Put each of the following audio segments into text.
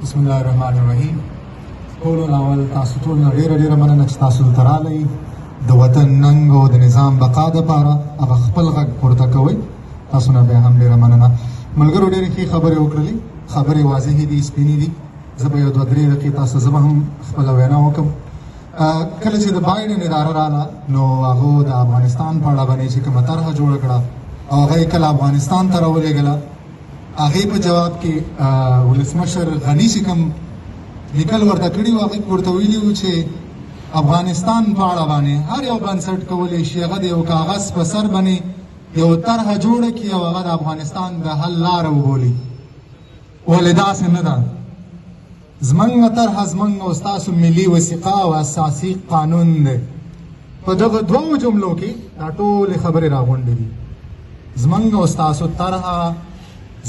بسم الله الرحمن الرحیم. ټولو اول تاسو ټول نه ډیره مننه چې تاسو ته راغلئ د وطن ننګ او د نظام بقا دپاره هغه خپل غږ پورته کوئ. تاسو نه بیا هم ډیره مننه. ملګرو ډیرې ښې خبرې وکړلې، خبرې واضحې دي، سپینې دي. زه به یو دوه درې دقیقې تاسو زه به هم خپله وینا وکړم. کله چې د بایډن اداره راغله نو هغو د افغانستان په اړه باندې چې کومه طرحه جوړه کړه او هغه یې کله افغانستان ته راولېږله، هغې په جواب کې ولسمشر غني چې کوم لیکل ورته کړي وو، هغې ورته ویلي وو چې افغانستان په اړه باندې هر یو بنسټ کولی شي هغه د یو کاغذ په سر باندې یو طرحه جوړه کړي او هغه د افغانستان د حل لاره وبولي. ولې داسې نه ده؟ زمونږ طرحه زمونږ او ستاسو ملي وثیقه او اساسي قانون دی. په دغه دوو جملو کې دا ټولې خبرې راغونډې دي. زمونږ او ستاسو طرحه،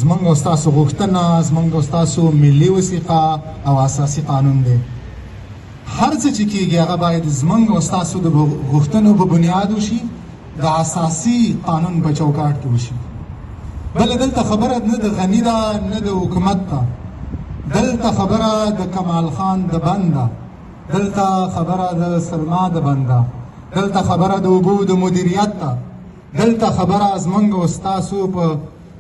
زمونږ او ستاسو غوښتنه، زمونږ او ستاسو ملي وثیقه او اساسي قانون دی. هر څه چې کېږي هغه باید زمونږ او ستاسو د غوښتنو په بنیاد وشي، د اساسي قانون په چوکاټ کې وشي. بله دلته خبره نه د غني ده نه د حکومت ده، دلته خبره د کمال خان د بند ده، دلته خبره د سلما د بند ده، دلته خبره د اوبو د مدیریت ده، دلته خبره زمونږ او ستاسو په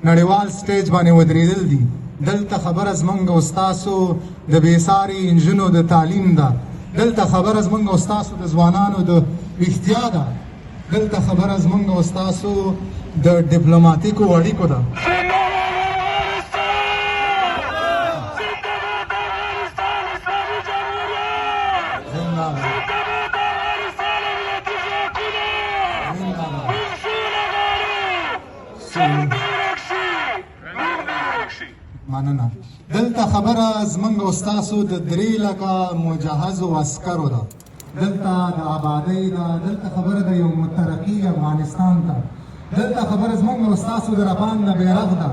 نړیوال سټیج باندې ودرېدل دي، دلته خبره زمونږ او ستاسو د بېساري نجونو د تعلیم ده، دلته خبره زمونږ او ستاسو د ځوانانو د احتیا ده، دلته خبره زمونږ او ستاسو د ډیپلوماتیکو اړیکو ده. مننه. دلته خبره زمونږ او ستاسو د 3 لکه مجهزو عسکرو ده، دلته د آبادۍ ده، دلته خبره د یو مترقي افغانستان ده، دلته خبره زمونږ او ستاسو د رپان د بیرغ ده،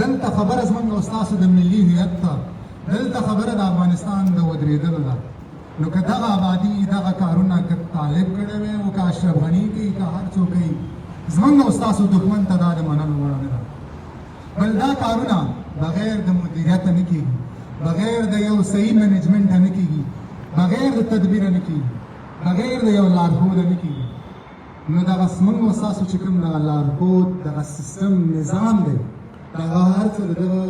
دلته خبره زمونږ او ستاسو د ملي هویت ده، دلته خبره د افغانستان د ودرېدلو ده. نو که دغه آبادي دغه کارونه که طالب کړی وی او که اشرف غني کوي که هر څوک کوي، زمونږ او ستاسو دښمن ته دا د منلو وړ نه ده. بل دا کارونه بغیر د مدیریت نه کېږي، بغیر د یو صحیح منیجمنټ نه کېږي، بغیر د تدبیر نه کېږي، بغیر د یو لارښود نه کېږي. نو دغه زمونږ او ستاسو چې کوم دغه لارښود دغه سیستم نظام دی، دغه هر څه د دغه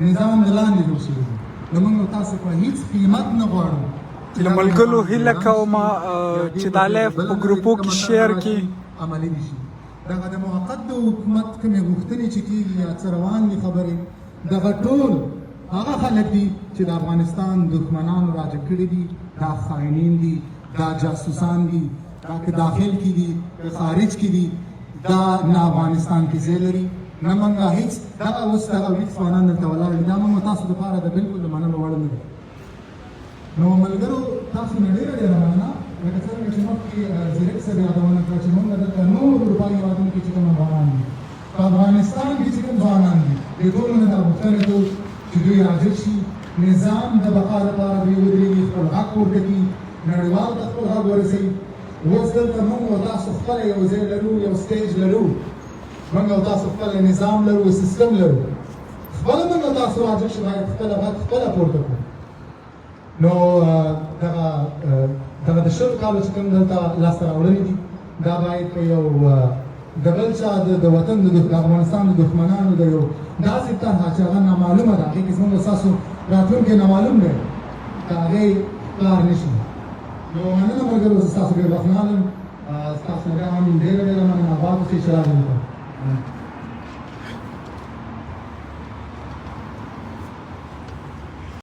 نظام د لاندې جوړ شوي دي. نو موږ او تاسو په هېڅ قیمت نه غواړو له ملګرو هیله کوم چې دا لایف په ګروپو کې شیر کړي، عملي دي شي. دغه د موقت د حکومت کومې غوښتنې چې کېږي یا څه روان دي خبرې، دغه ټول هغه خلک دي چې د افغانستان دښمنانو راجع کړي دي، دا خاینین دي، دا جاسوسان دي، دا که داخل کې دي که خارج کې دي، دا نه افغانستان کې ځای لري نه موږ هېڅ دغه اوس دغه هېڅ ځوانان دلته ولاړ دي. دا موږ تاسو دپاره د بالکل د منلو وړ نه دي. نو ملګرو تاسو نه ډېره مننه. لکه څرنګه چې مخکې زیرک صاحب یادونه کړه چې موږ دلته نورو اروپایي هېوادونو کې چې کوم افغانان دي، په افغانستان کې چې کوم ځوانان دي، دې ټولو نه دا غوښتنه کوو چې دوی راجع شي، نظام د بقا لپاره دوی ودرېږي، خپل حق پورته کړي، نړیوالو ته خپل غږ ورسوي. اوس دلته موږ او تاسو خپله یو ځای لرو، یو سټیج لرو، موږ او تاسو خپله نظام لرو، سیستم لرو. خپله موږ او تاسو راجع شو، باید خپله غږ خپله پورته کړو. نو دغه د 100 کالو چې کوم دلته لاسته راوړنې دي، دا باید په یو د بل چا د وطن د افغانستان د دښمنانو د یو داسې طرحه چې هغه نامعلومه ده، هغې کې زموږ ستاسو راتلونکی نامعلوم دی، د هغې کار نه شي. نو مننه ملګرو، زه ستاسو ډېر وخت نه اخلم. ستاسو نه بیا هم ډېره مننه. آباد اوسئ، چې راغلئ.